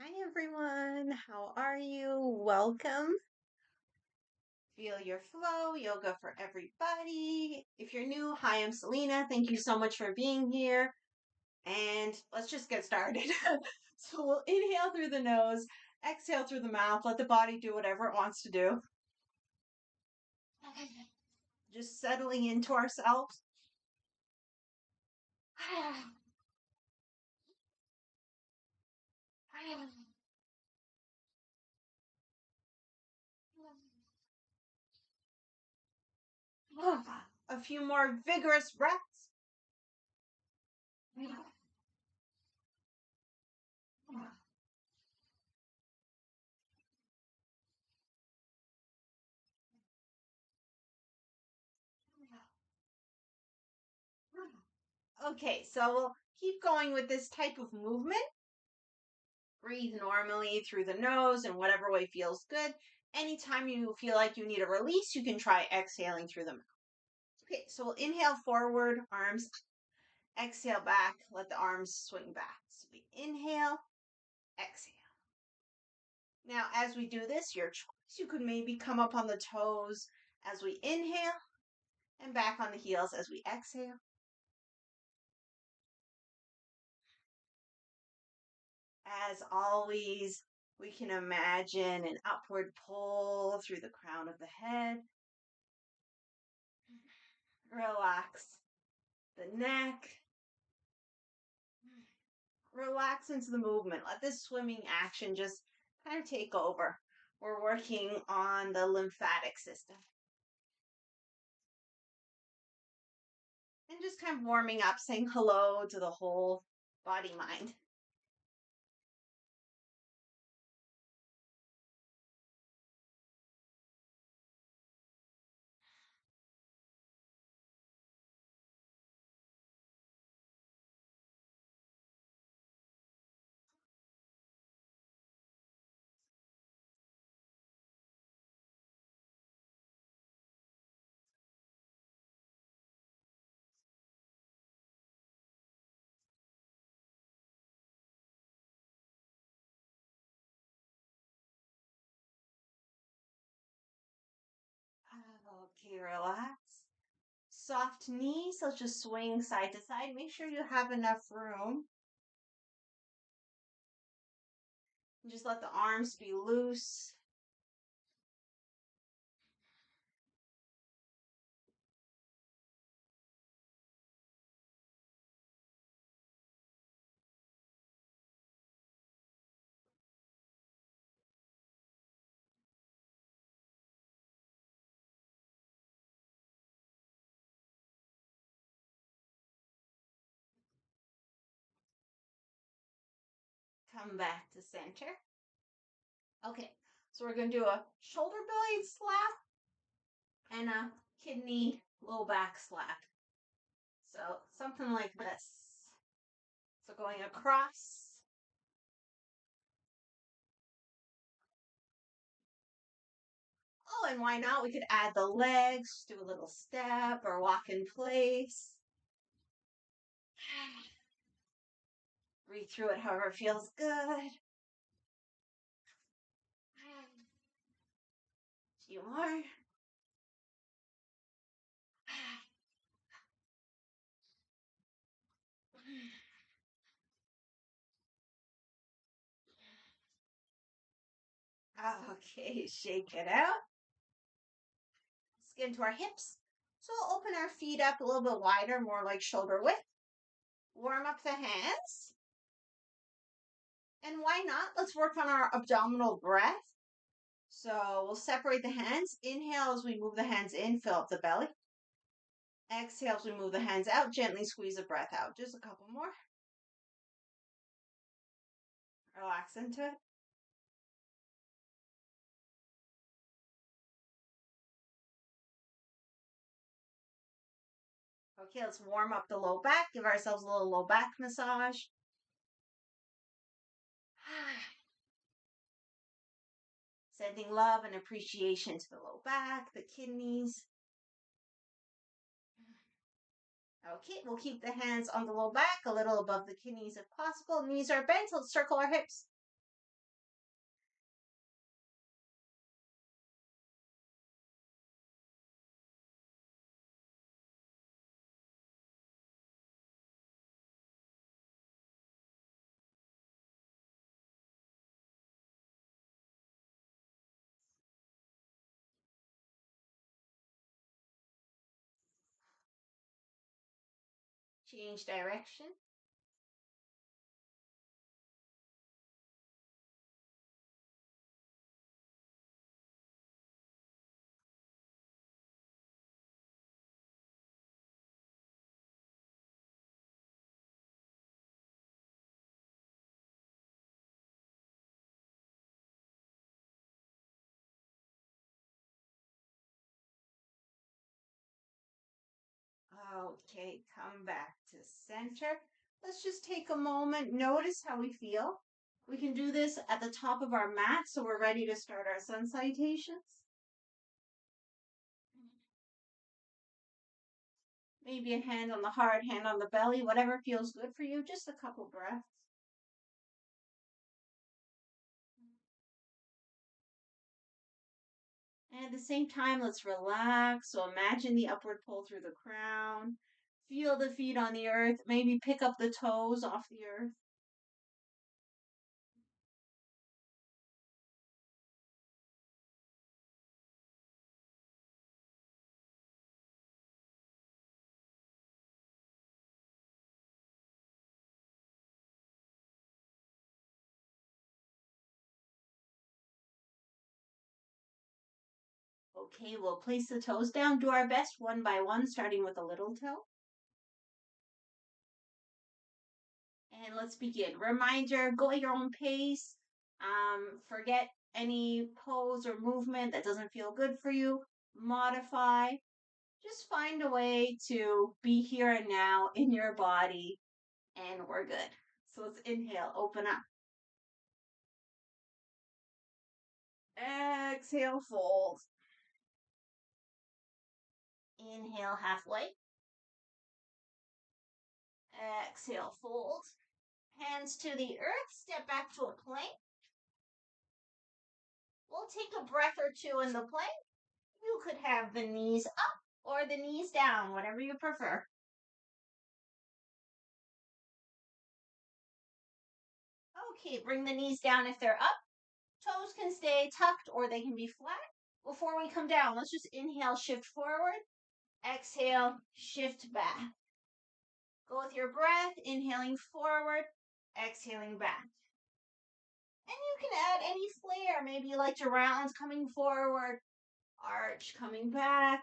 Hi everyone, how are you? Welcome. Feel your flow, yoga for everybody. If you're new, hi, I'm Selena. Thank you so much for being here. And let's just get started. So we'll inhale through the nose, exhale through the mouth, let the body do whatever it wants to do. Just settling into ourselves. A few more vigorous breaths. Okay, so we'll keep going with this type of movement. Breathe normally through the nose in whatever way feels good. Anytime you feel like you need a release, you can try exhaling through the mouth. Okay, so we'll inhale forward, arms, exhale back, let the arms swing back. So we inhale, exhale. Now, as we do this, your choice, you could maybe come up on the toes as we inhale and back on the heels as we exhale. As always, we can imagine an upward pull through the crown of the head. Relax the neck. Relax into the movement. Let this swimming action just kind of take over. We're working on the lymphatic system. And just kind of warming up, saying hello to the whole body mind. Okay, relax. Soft knees, let's just swing side to side. Make sure you have enough room. And just let the arms be loose. Come back to center. Okay, so we're going to do a shoulder blade slap and a kidney low back slap. So something like this. So going across. Oh, and why not? We could add the legs, do a little step or walk in place. Breathe through it however feels good. A few more. Okay, shake it out. Let's get into our hips. So we'll open our feet up a little bit wider, more like shoulder width. Warm up the hands. And why not? Let's work on our abdominal breath. So we'll separate the hands. Inhale as we move the hands in, fill up the belly. Exhale as we move the hands out, gently squeeze the breath out. Just a couple more. Relax into it. Okay, let's warm up the low back. Give ourselves a little low back massage. Sending love and appreciation to the low back, the kidneys. Okay, we'll keep the hands on the low back, a little above the kidneys if possible. Knees are bent. Let's circle our hips. Change direction. Okay, come back to center. Let's just take a moment, notice how we feel. We can do this at the top of our mat, so we're ready to start our sun salutations. Maybe a hand on the heart, hand on the belly, whatever feels good for you. Just a couple breaths. And at the same time, let's relax. So imagine the upward pull through the crown. Feel the feet on the earth. Maybe pick up the toes off the earth. Okay, we'll place the toes down. Do our best one by one, starting with the little toe. And let's begin. Reminder, go at your own pace. Forget any pose or movement that doesn't feel good for you. Modify. Just find a way to be here and now in your body, and we're good. So let's inhale, open up. Exhale, fold. Inhale, halfway. Exhale, fold. Hands to the earth, step back to a plank. We'll take a breath or two in the plank. You could have the knees up or the knees down, whatever you prefer. Okay, bring the knees down if they're up. Toes can stay tucked or they can be flat. Before we come down, let's just inhale, shift forward. Exhale, shift back. Go with your breath, inhaling forward, exhaling back. And you can add any flair. Maybe you like your rounds coming forward, arch coming back.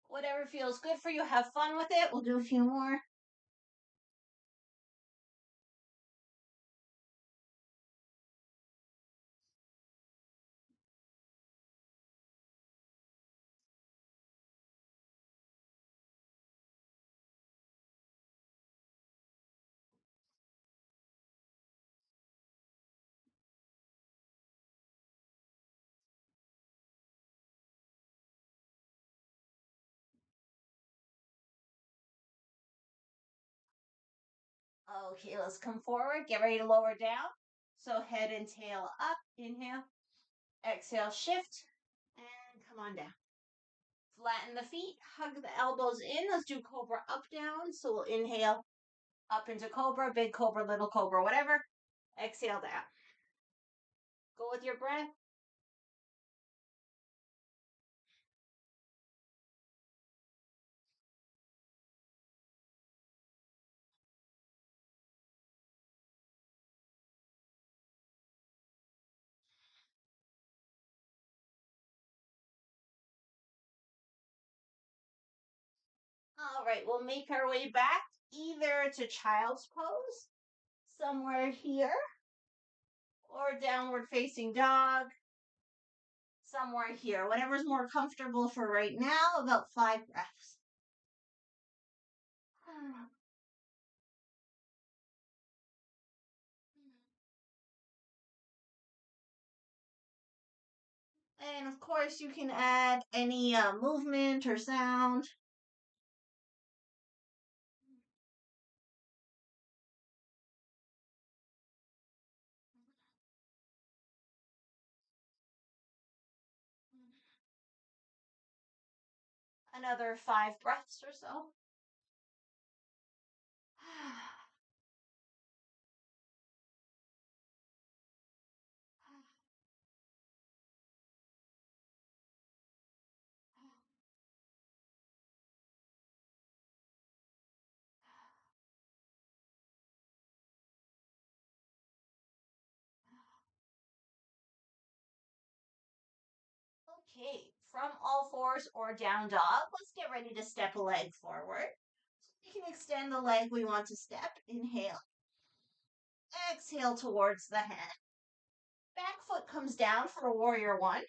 Whatever feels good for you, have fun with it. We'll do a few more. Okay, let's come forward. Get ready to lower down. So head and tail up. Inhale. Exhale, shift. And come on down. Flatten the feet. Hug the elbows in. Let's do cobra up, down. So we'll inhale up into cobra, big cobra, little cobra, whatever. Exhale down. Go with your breath. All right, we'll make our way back either to child's pose, somewhere here, or downward facing dog, somewhere here. Whatever's more comfortable for right now, about 5 breaths. And of course, you can add any movement or sound. Another 5 breaths or so. Okay, from all fours or down dog, let's get ready to step a leg forward. So we can extend the leg we want to step. Inhale, exhale towards the hand. Back foot comes down for a warrior one.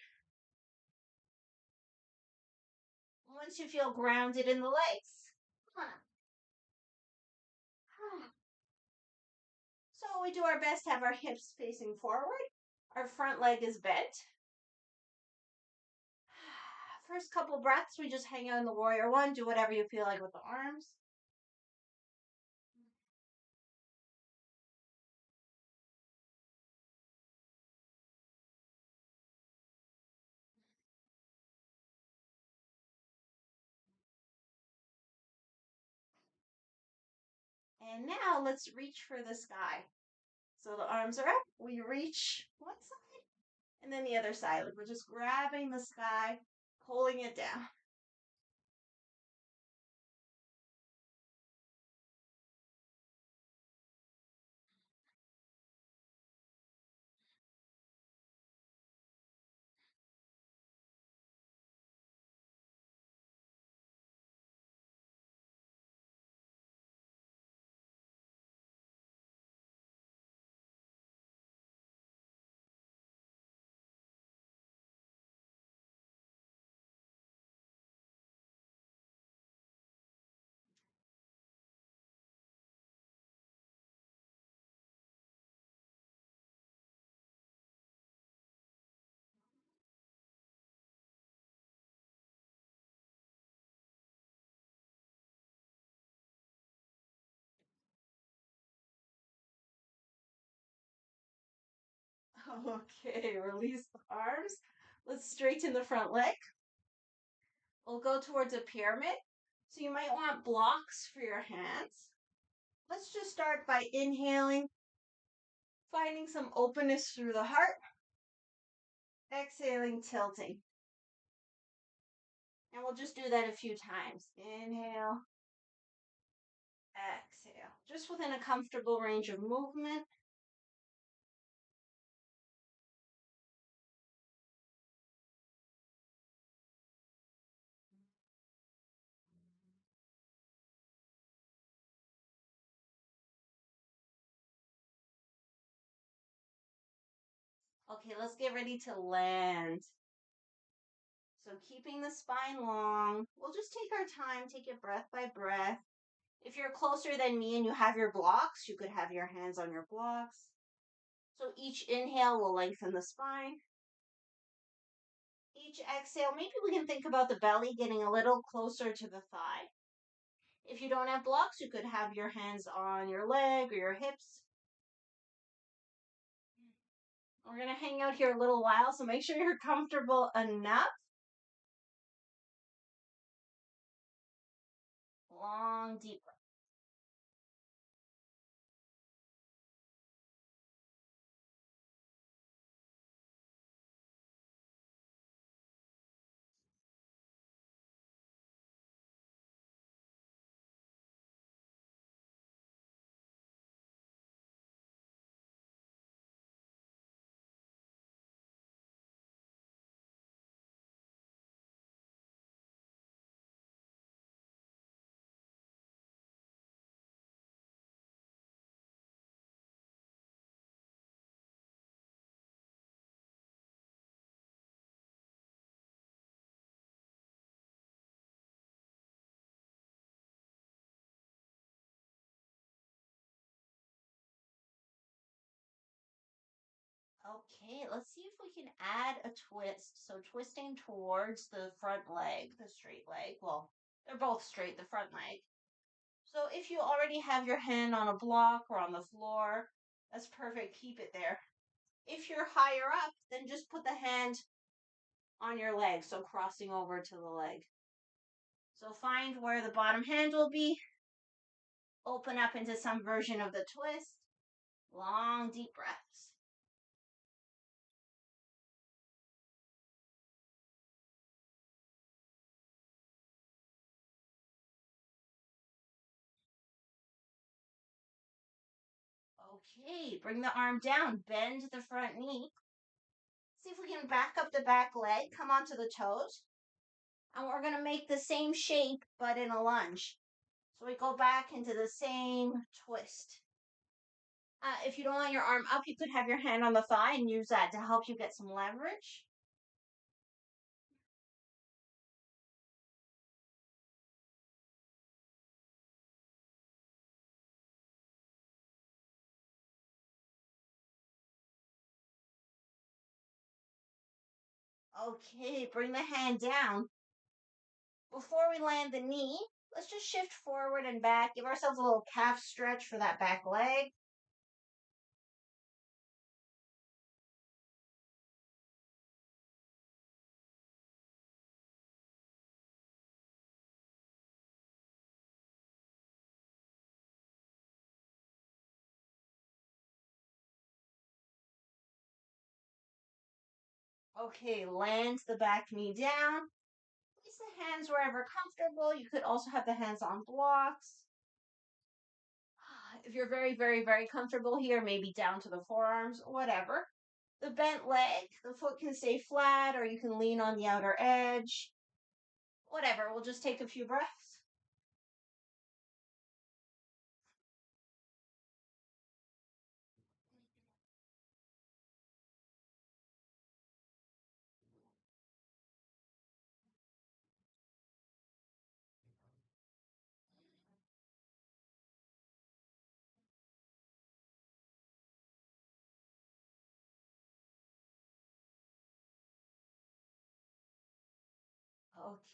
Once you feel grounded in the legs, come on up. So we do our best to have our hips facing forward. Our front leg is bent. First couple breaths, we just hang out in the warrior one. Do whatever you feel like with the arms. And now let's reach for the sky. So the arms are up. We reach one side and then the other side. Like we're just grabbing the sky, pulling it down. Okay, release the arms. Let's straighten the front leg. We'll go towards a pyramid. So you might want blocks for your hands. Let's just start by inhaling, finding some openness through the heart. Exhaling, tilting. And we'll just do that a few times. Inhale, exhale. Just within a comfortable range of movement. Okay, let's get ready to land. So keeping the spine long. We'll just take our time, take it breath by breath. If you're closer than me and you have your blocks, you could have your hands on your blocks. So each inhale will lengthen the spine. Each exhale, maybe we can think about the belly getting a little closer to the thigh. If you don't have blocks, you could have your hands on your leg or your hips. We're going to hang out here a little while, so make sure you're comfortable enough. Long, deep breath. Okay, let's see if we can add a twist. So twisting towards the front leg, the straight leg. Well, they're both straight, the front leg. So if you already have your hand on a block or on the floor, that's perfect. Keep it there. If you're higher up, then just put the hand on your leg, so crossing over to the leg. So find where the bottom hand will be. Open up into some version of the twist. Long, deep breaths. Okay, bring the arm down, bend the front knee. See if we can back up the back leg, come onto the toes, and we're going to make the same shape but in a lunge. So we go back into the same twist. If you don't want your arm up, you could have your hand on the thigh and use that to help you get some leverage. Okay, bring the hand down. Before we land the knee, let's just shift forward and back. Give ourselves a little calf stretch for that back leg. Okay, land the back knee down. Place the hands wherever comfortable. You could also have the hands on blocks. If you're very, very, very comfortable here, maybe down to the forearms, whatever. The bent leg, the foot can stay flat or you can lean on the outer edge. Whatever, we'll just take a few breaths.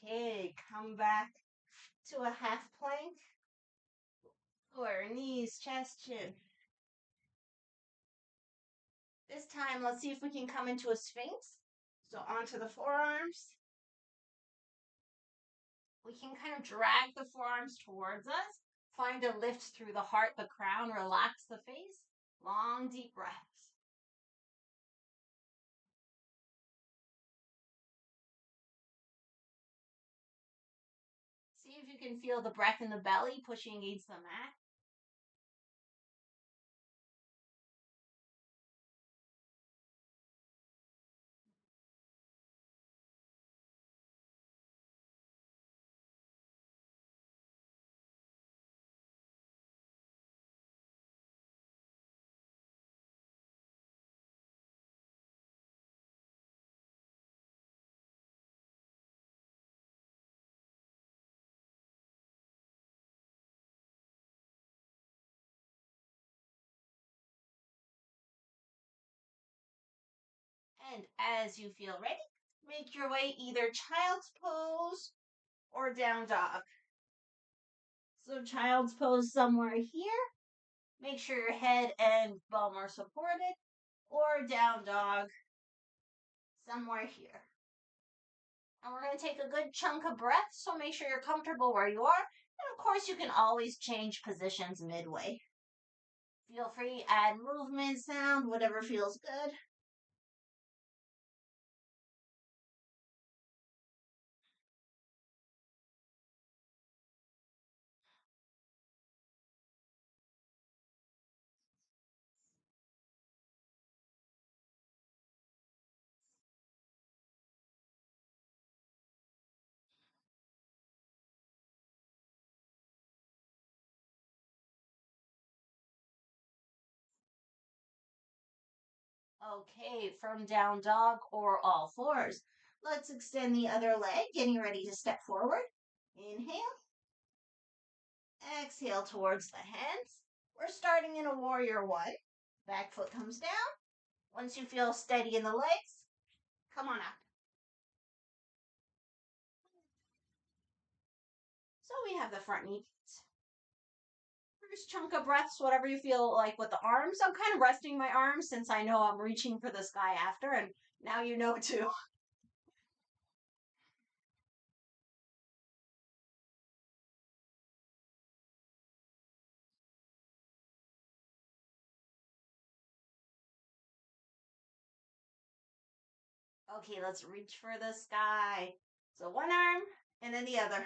Okay, come back to a half plank. Or knees, chest, chin. This time, let's see if we can come into a sphinx. So onto the forearms. We can kind of drag the forearms towards us. Find a lift through the heart, the crown, relax the face. Long, deep breaths. See if you can feel the breath in the belly pushing against the mat. And as you feel ready, make your way either child's pose or down dog. So child's pose somewhere here. Make sure your head and bum are supported. Or down dog somewhere here. And we're going to take a good chunk of breath, so make sure you're comfortable where you are. And of course, you can always change positions midway. Feel free, add movement, sound, whatever feels good. Okay, from down dog or all fours. Let's extend the other leg, getting ready to step forward. Inhale. Exhale towards the hands. We're starting in a warrior one. Back foot comes down. Once you feel steady in the legs, come on up. So we have the front knee. First chunk of breaths, whatever you feel like with the arms. I'm kind of resting my arms since I know I'm reaching for the sky after, and now you know too. Okay, let's reach for the sky. So one arm and then the other.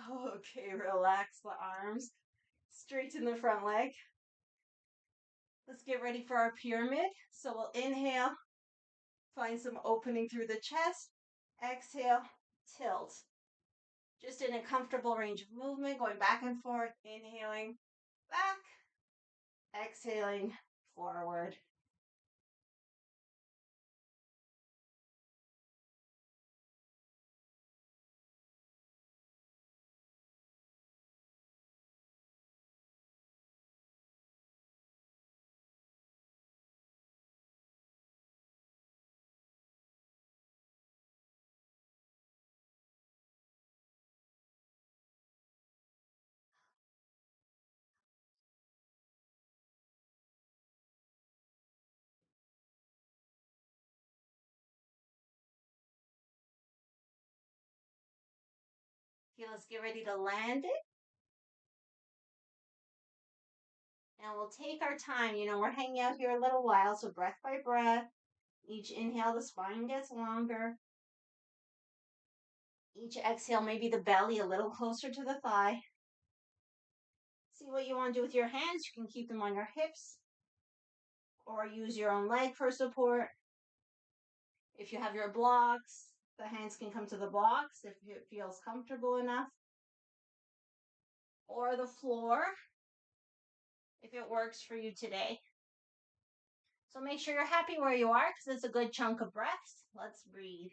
Okay, relax the arms. Straighten the front leg. Let's get ready for our pyramid. So we'll inhale, find some opening through the chest. Exhale, tilt. Just in a comfortable range of movement, going back and forth, inhaling, back, exhaling, forward. Okay, let's get ready to land it. And we'll take our time. We're hanging out here a little while, so breath by breath. Each inhale, the spine gets longer. Each exhale, maybe the belly a little closer to the thigh. See what you want to do with your hands. You can keep them on your hips or use your own leg for support. If you have your blocks, the hands can come to the blocks if it feels comfortable enough. Or the floor if it works for you today. So make sure you're happy where you are because it's a good chunk of breaths. Let's breathe.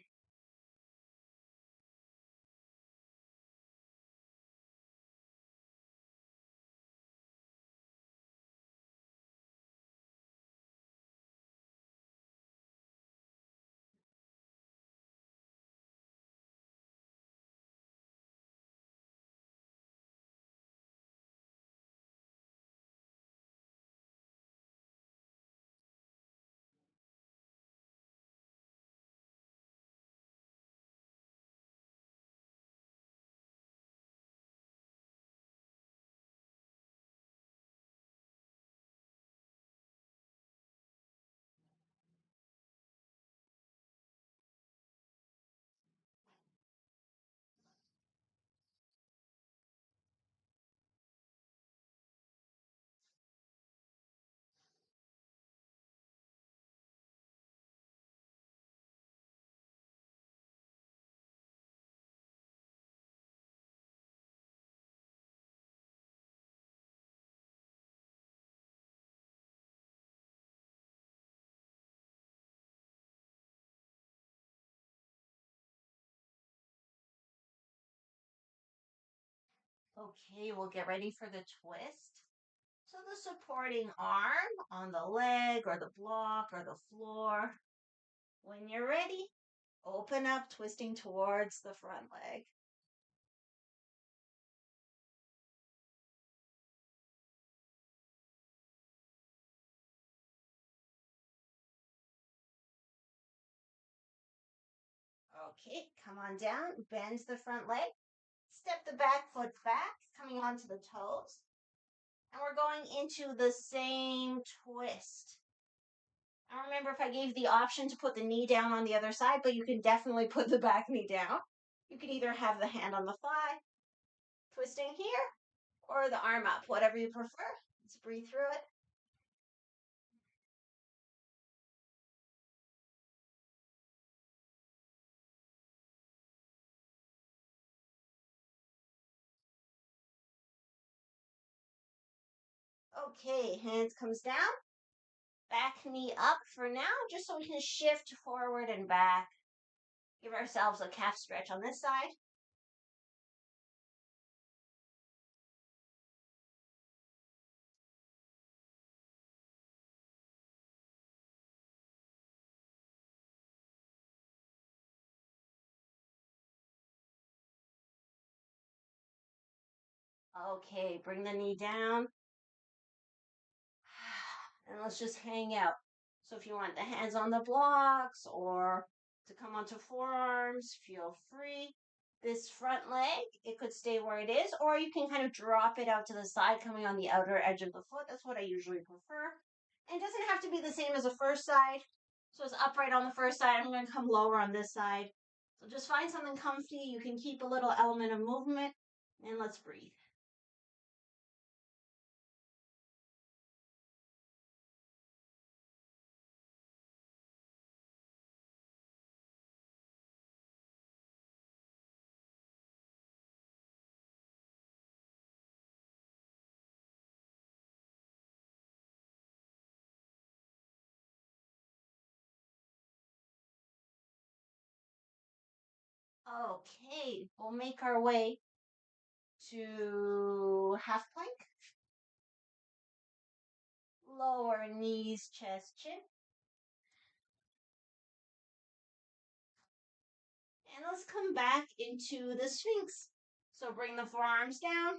Okay, we'll get ready for the twist. So the supporting arm on the leg or the block or the floor. When you're ready, open up, twisting towards the front leg. Okay, come on down, bend the front leg, step the back foot back, coming onto the toes. And we're going into the same twist. I remember if I gave the option to put the knee down on the other side, but you can definitely put the back knee down. You could either have the hand on the thigh, twisting here, or the arm up, whatever you prefer. Let's breathe through it. Okay, hands comes down, back knee up for now, just so we can shift forward and back. Give ourselves a calf stretch on this side. Okay, bring the knee down. And let's just hang out. So if you want the hands on the blocks or to come onto forearms, feel free. This front leg, it could stay where it is, or you can kind of drop it out to the side, coming on the outer edge of the foot. That's what I usually prefer. And it doesn't have to be the same as the first side. So it's upright on the first side. I'm going to come lower on this side. So just find something comfy. You can keep a little element of movement And let's breathe. Okay, we'll make our way to half plank. Lower knees, chest, chin. And let's come back into the Sphinx. So bring the forearms down.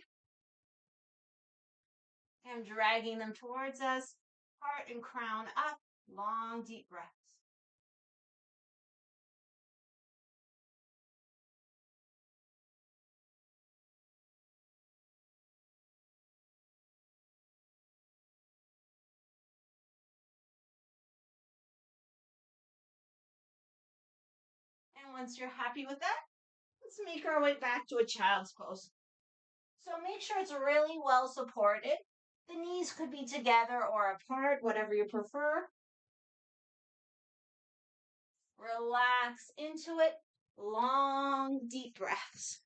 And dragging them towards us. Heart and crown up. Long, deep breaths. And once you're happy with that, let's make our way back to a child's pose. So make sure it's really well supported. The knees could be together or apart, whatever you prefer. Relax into it. Long, deep breaths.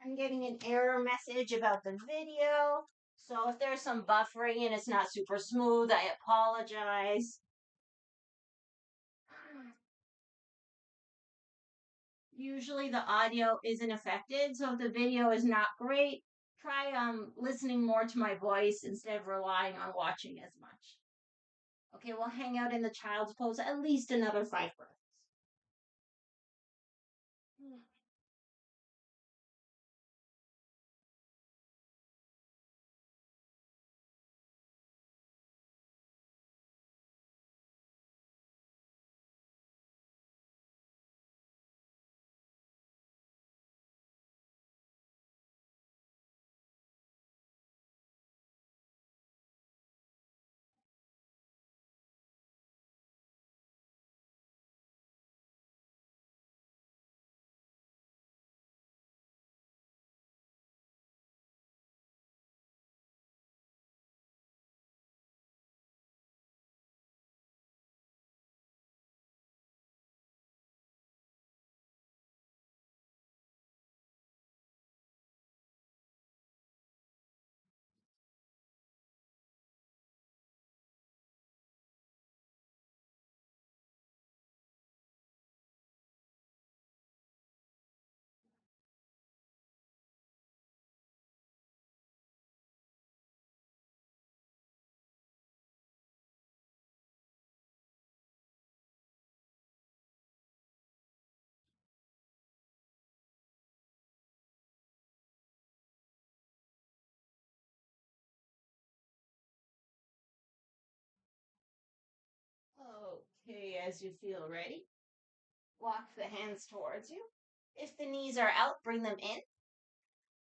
I'm getting an error message about the video. So if there's some buffering and it's not super smooth, I apologize. Usually the audio isn't affected, so if the video is not great, try listening more to my voice instead of relying on watching as much. Okay, we'll hang out in the child's pose at least another 5 breaths. Okay, as you feel ready, walk the hands towards you. If the knees are out, bring them in.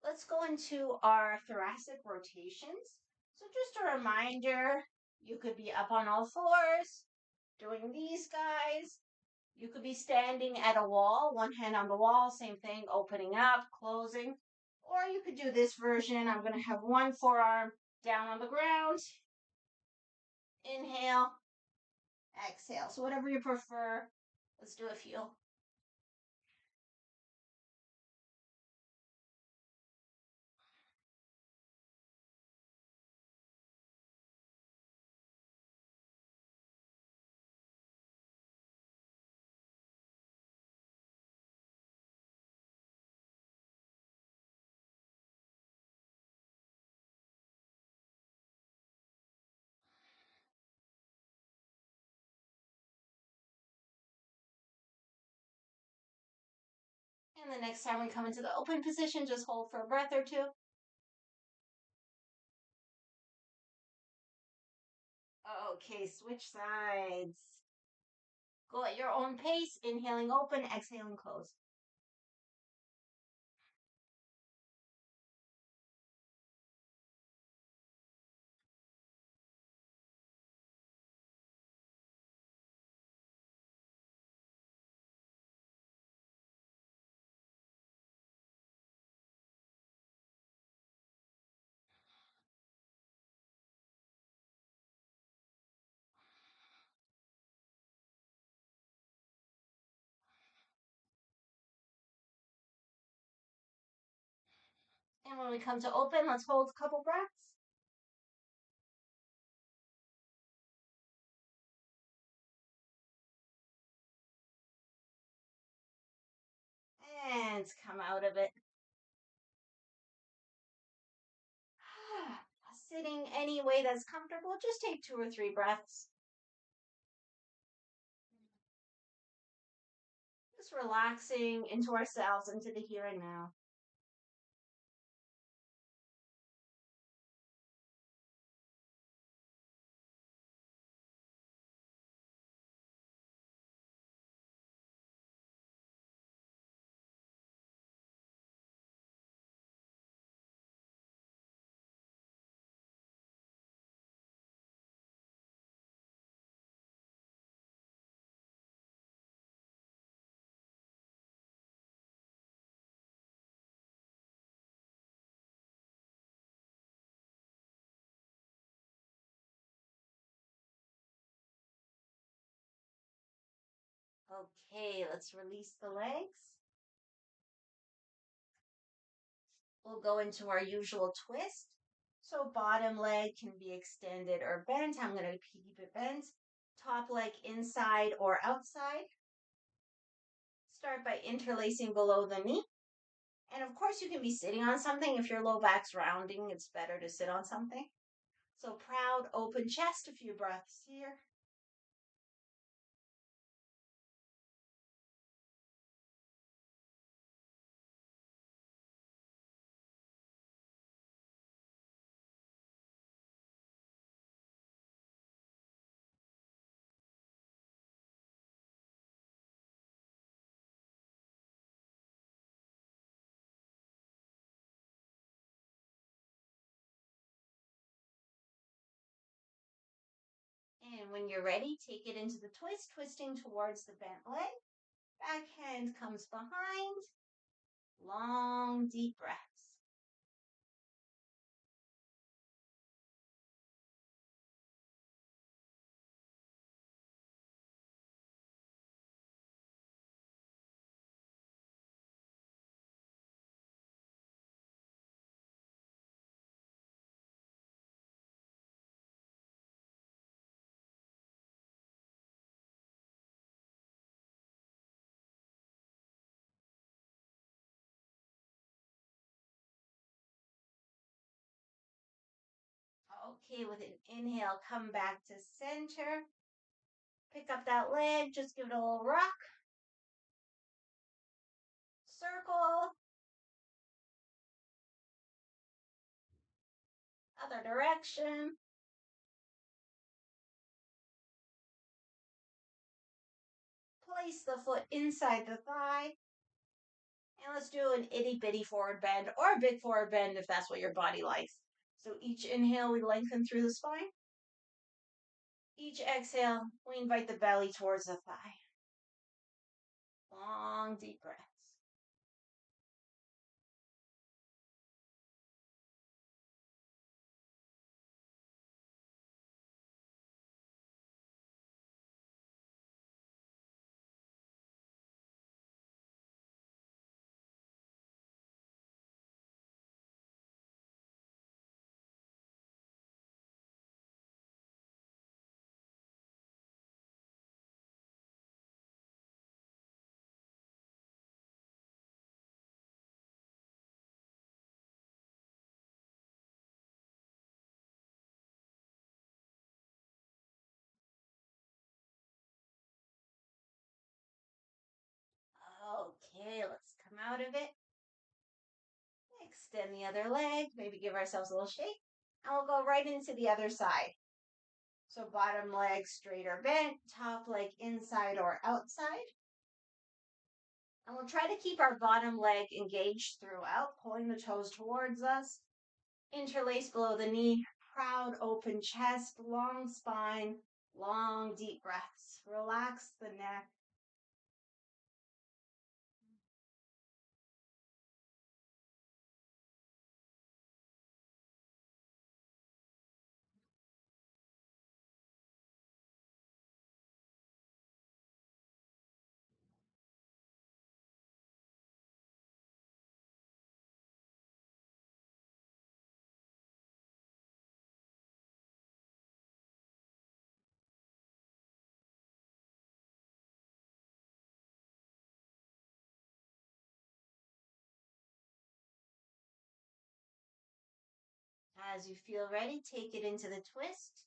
Let's go into our thoracic rotations. So just a reminder, you could be up on all fours, doing these guys. You could be standing at a wall, one hand on the wall, same thing, opening up, closing. Or you could do this version. I'm going to have one forearm down on the ground. Inhale, exhale. So whatever you prefer, let's do a few. And the next time we come into the open position, just hold for a breath or two. Okay, switch sides. Go at your own pace, inhaling open, exhaling close. When we come to open, let's hold a couple breaths. And come out of it. Sitting any way that's comfortable, just take 2 or 3 breaths. Just relaxing into ourselves, into the here and now. Okay, let's release the legs. We'll go into our usual twist. So bottom leg can be extended or bent. I'm going to keep it bent. Top leg inside or outside. Start by interlacing below the knee. And of course, you can be sitting on something. If your low back's rounding, it's better to sit on something. So proud, open chest, a few breaths here. And when you're ready, take it into the twist, twisting towards the bent leg. Back hand comes behind. Long, deep breaths. Okay, with an inhale, come back to center. Pick up that leg, just give it a little rock. Circle. Other direction. Place the foot inside the thigh. And let's do an itty bitty forward bend or a big forward bend if that's what your body likes. So each inhale, we lengthen through the spine. Each exhale, we invite the belly towards the thigh. Long, deep breaths. Okay, let's come out of it. Extend the other leg, maybe give ourselves a little shake, and we'll go right into the other side. So bottom leg straight or bent, top leg inside or outside. And we'll try to keep our bottom leg engaged throughout, pulling the toes towards us. Interlace below the knee, proud open chest, long spine, long deep breaths. Relax the neck. As you feel ready, take it into the twist.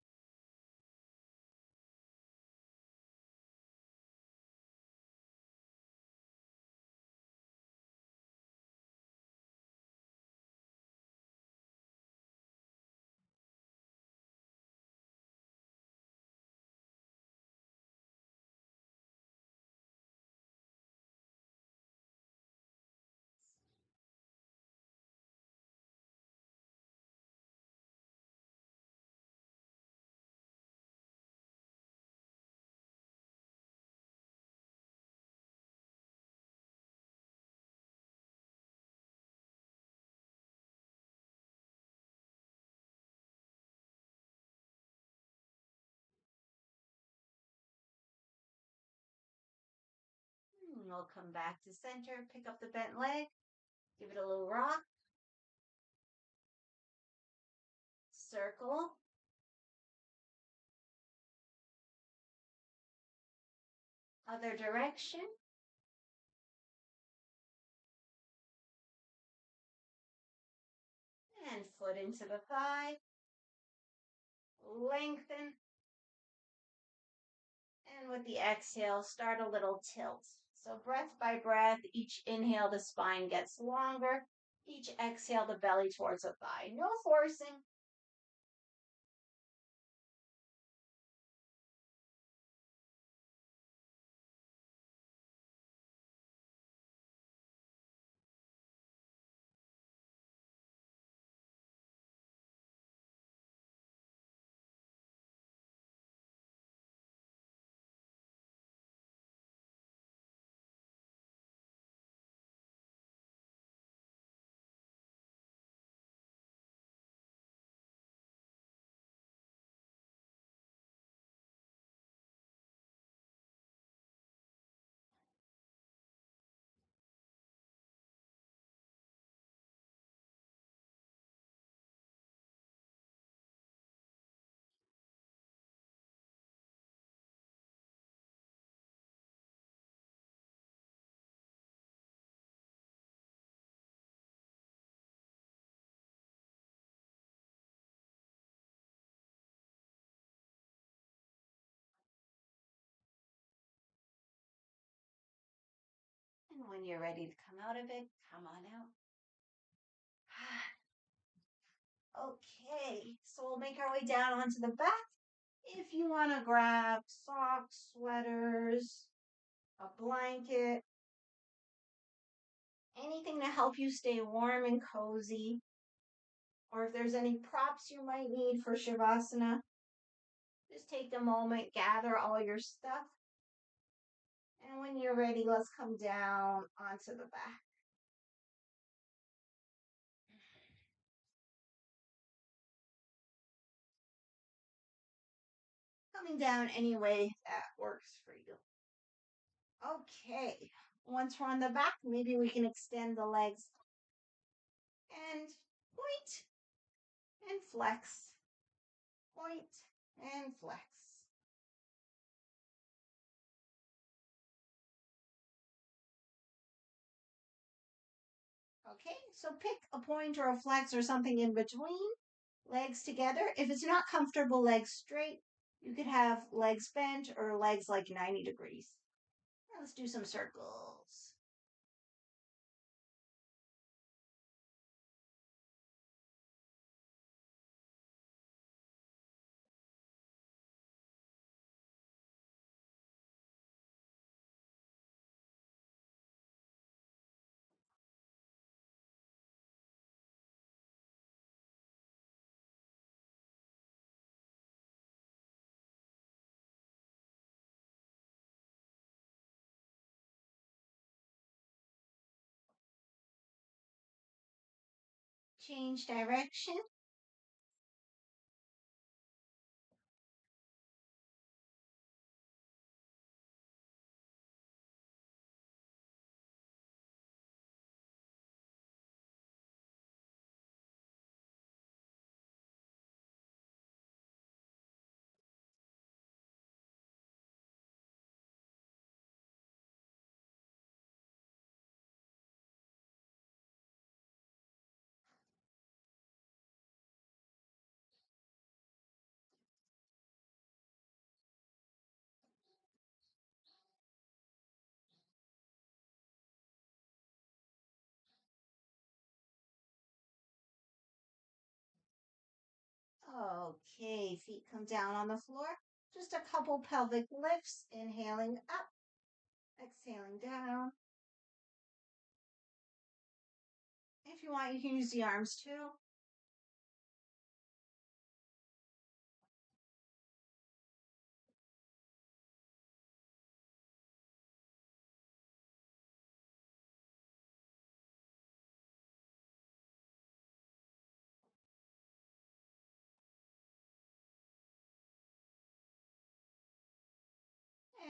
We'll come back to center, pick up the bent leg, give it a little rock, circle, other direction, and foot into the thigh, lengthen, and with the exhale, start a little tilt. So breath by breath, each inhale, the spine gets longer. Each exhale, the belly towards the thigh. No forcing. And when you're ready to come out of it, come on out. Okay, so we'll make our way down onto the back. If you want to grab socks, sweaters, a blanket, anything to help you stay warm and cozy, or if there's any props you might need for Shavasana, just take a moment, gather all your stuff, and when you're ready, let's come down onto the back. Coming down any way that works for you. Okay, once we're on the back, maybe we can extend the legs and point and flex, point and flex. Okay, so pick a point or a flex or something in between, legs together. If it's not comfortable, legs straight. You could have legs bent or legs like 90 degrees. Now let's do some circles. Change direction. Okay, feet come down on the floor. Just a couple pelvic lifts, inhaling up, exhaling down. If you want, you can use the arms too.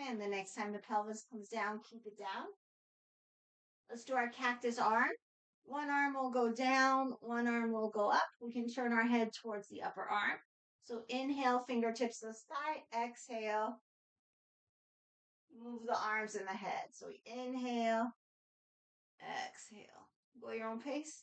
And the next time the pelvis comes down, keep it down. Let's do our cactus arm. One arm will go down, one arm will go up. We can turn our head towards the upper arm. So inhale, fingertips to the sky. Exhale, move the arms and the head. So we inhale, exhale. Go your own pace.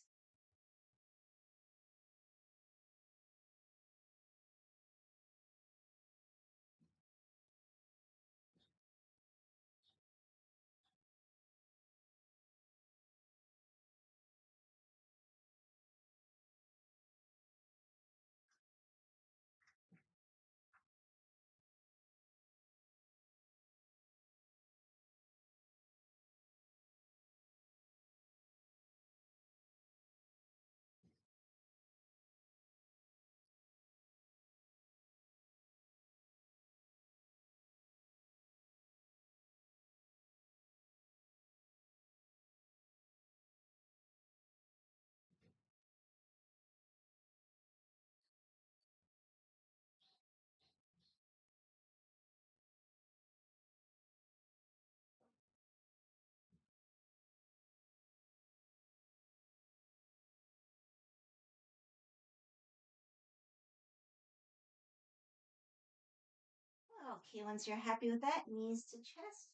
Okay, once you're happy with that, knees to chest.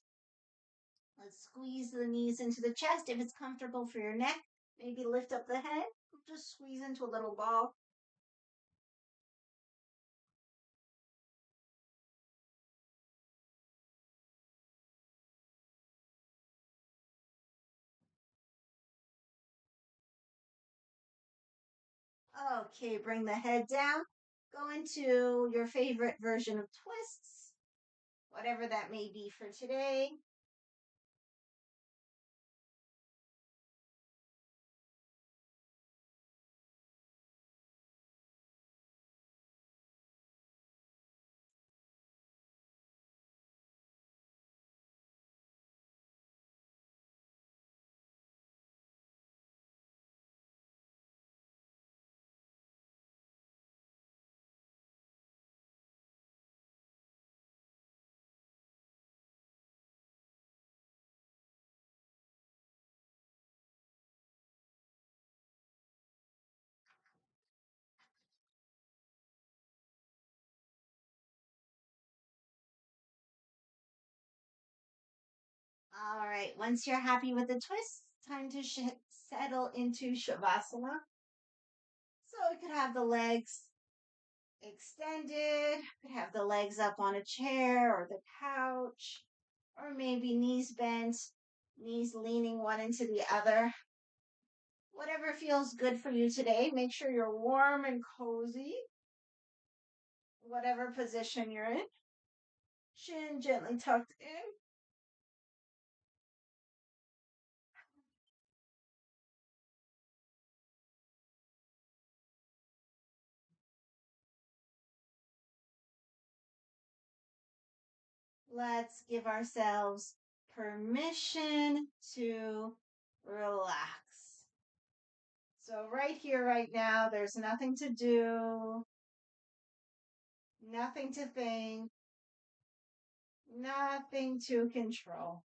Let's squeeze the knees into the chest. If it's comfortable for your neck, maybe lift up the head. Just squeeze into a little ball. Okay, bring the head down. Go into your favorite version of twists, whatever that may be for today. All right, once you're happy with the twist, time to settle into Shavasana. So we could have the legs extended, could have the legs up on a chair or the couch, or maybe knees bent, knees leaning one into the other. Whatever feels good for you today, make sure you're warm and cozy, whatever position you're in. Chin gently tucked in. Let's give ourselves permission to relax. So, right here, right now, there's nothing to do, nothing to think, nothing to control.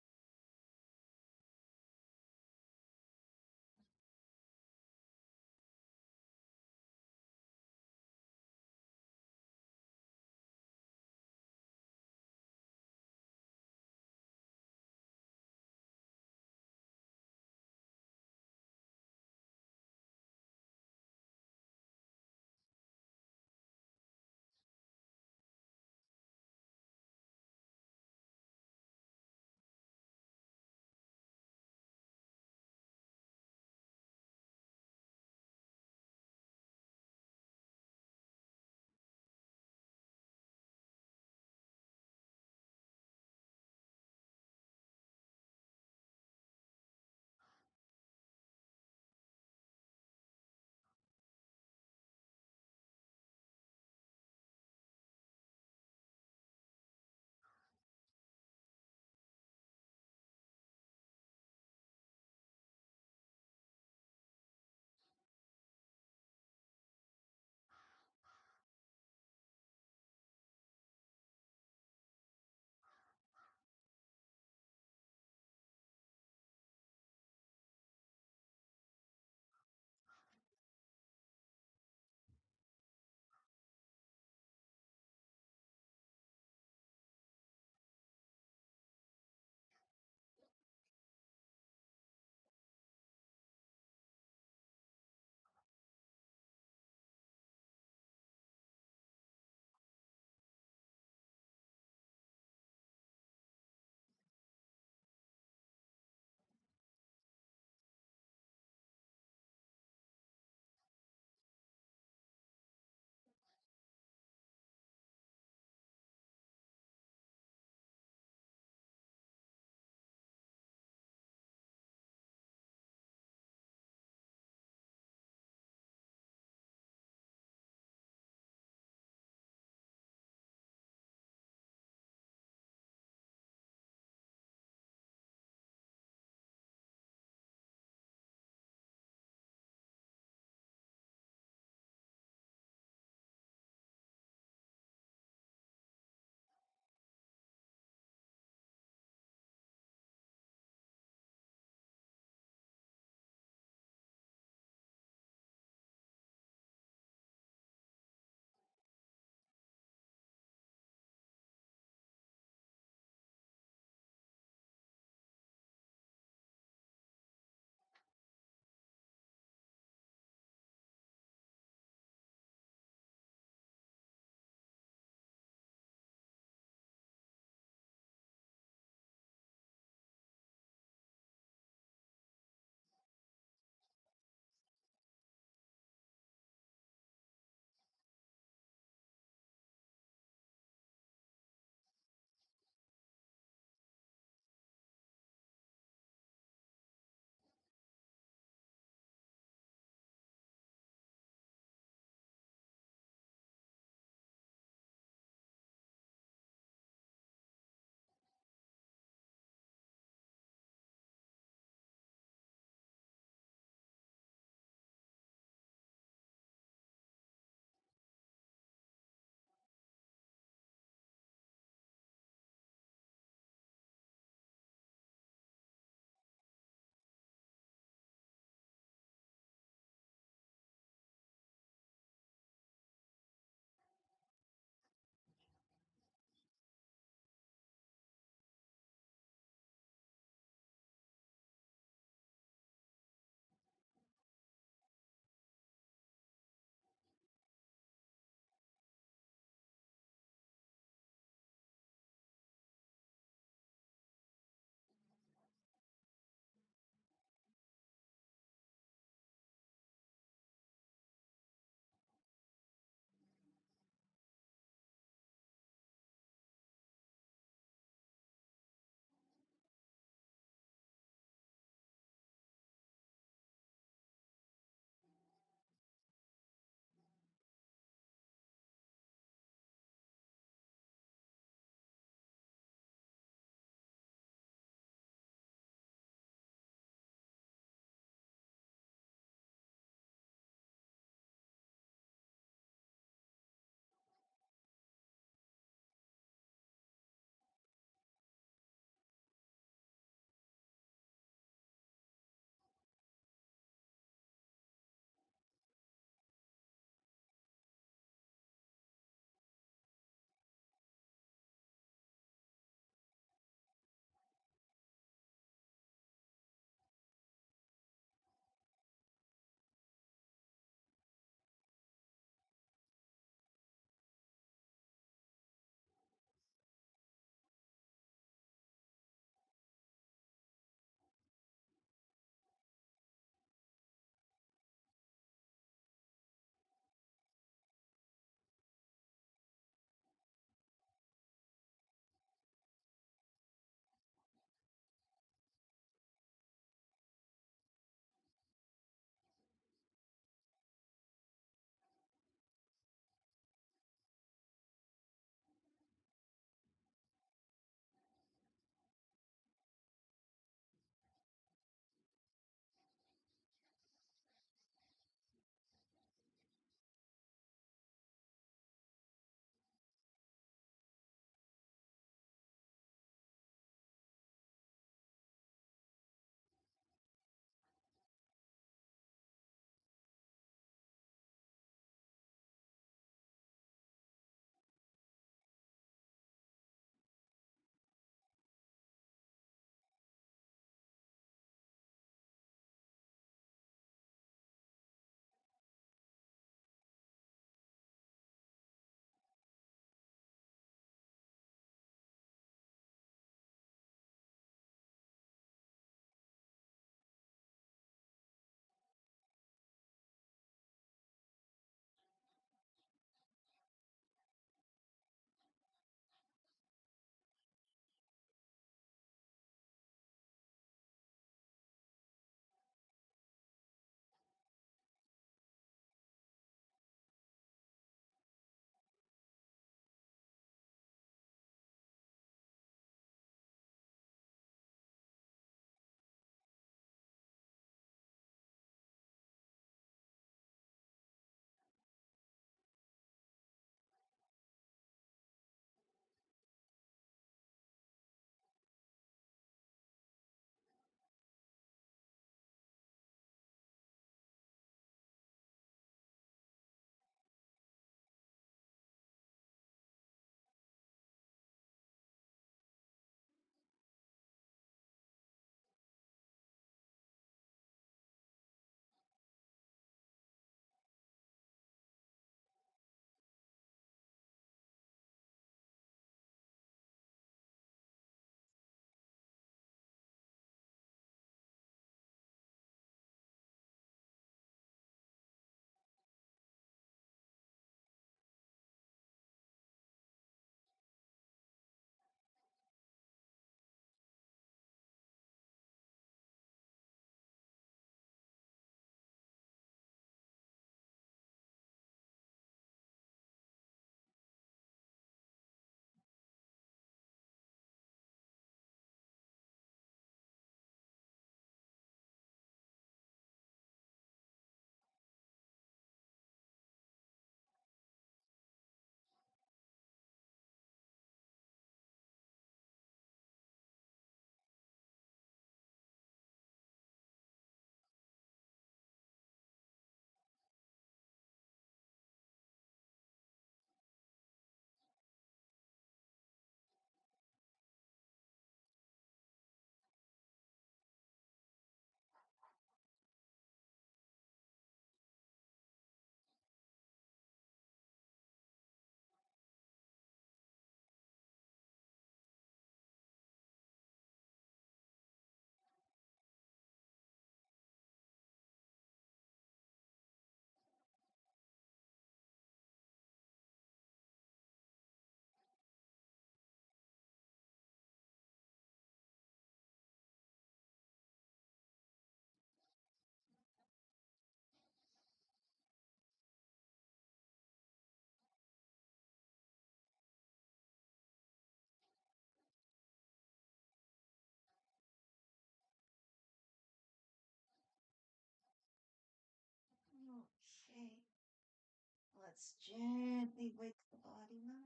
Let's gently wake the body up.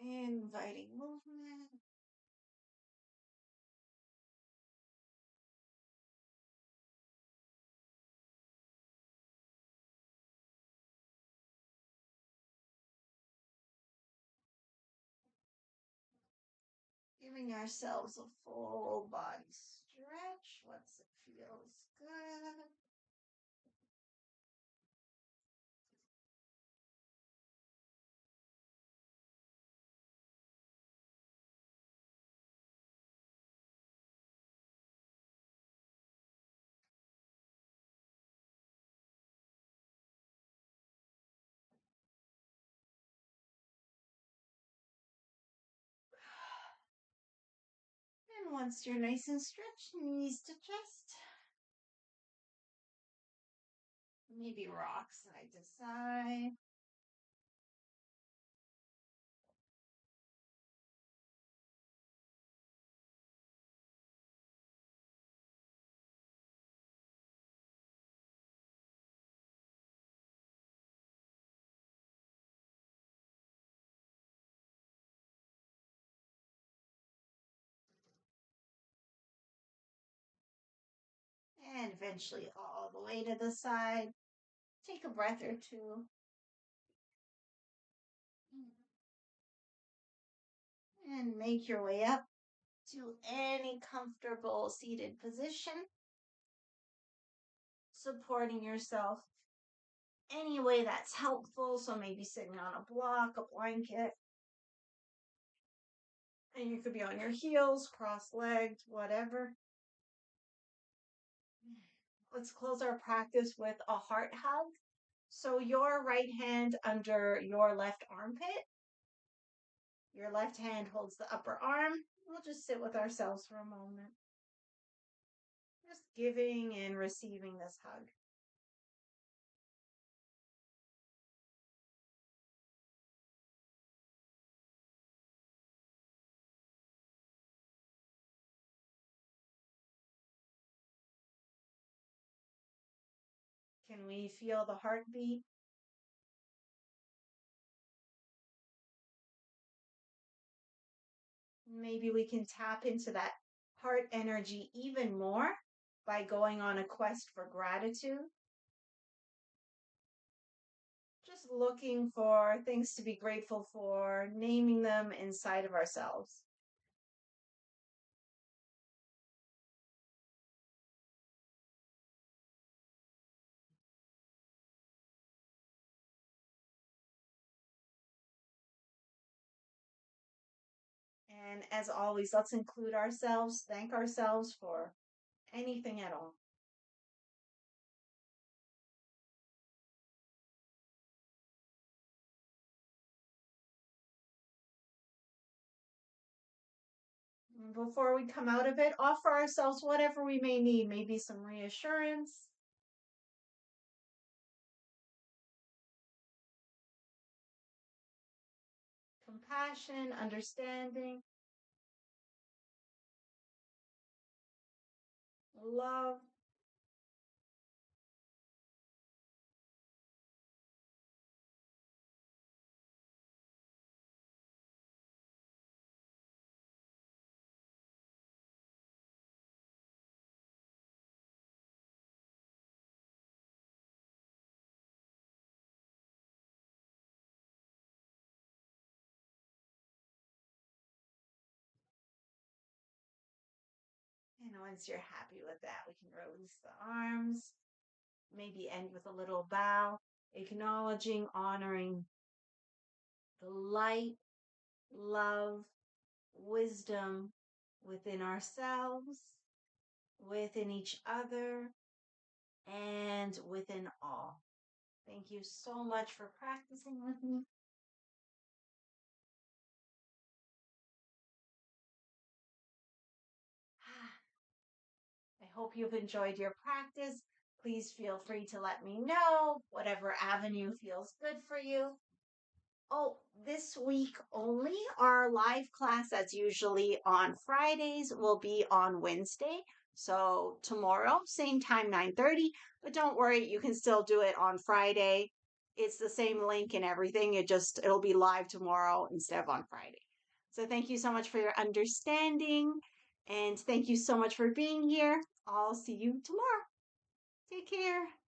Inviting movement. Giving ourselves a full body stretch once it feels good. And once you're nice and stretched, knees to chest. Maybe rock side to side. And eventually all the way to the side. Take a breath or two. And make your way up to any comfortable seated position. Supporting yourself any way that's helpful. So maybe sitting on a block, a blanket. And you could be on your heels, cross-legged, whatever. Let's close our practice with a heart hug. So your right hand under your left armpit. Your left hand holds the upper arm. We'll just sit with ourselves for a moment. Just giving and receiving this hug. Can we feel the heartbeat? Maybe we can tap into that heart energy even more by going on a quest for gratitude. Just looking for things to be grateful for, naming them inside of ourselves. And as always, let's include ourselves, thank ourselves for anything at all. Before we come out of it, offer ourselves whatever we may need, maybe some reassurance, compassion, understanding, love. And once you're happy with that, we can release the arms, maybe end with a little bow, acknowledging, honoring the light, love, wisdom within ourselves, within each other, and within all. Thank you so much for practicing with me. I hope you've enjoyed your practice. Please feel free to let me know whatever avenue feels good for you. Oh, this week only, our live class that's usually on Fridays will be on Wednesday. So tomorrow, same time, 9:30, but don't worry, you can still do it on Friday. It's the same link and everything. It'll be live tomorrow instead of on Friday. So thank you so much for your understanding and thank you so much for being here. I'll see you tomorrow. Take care.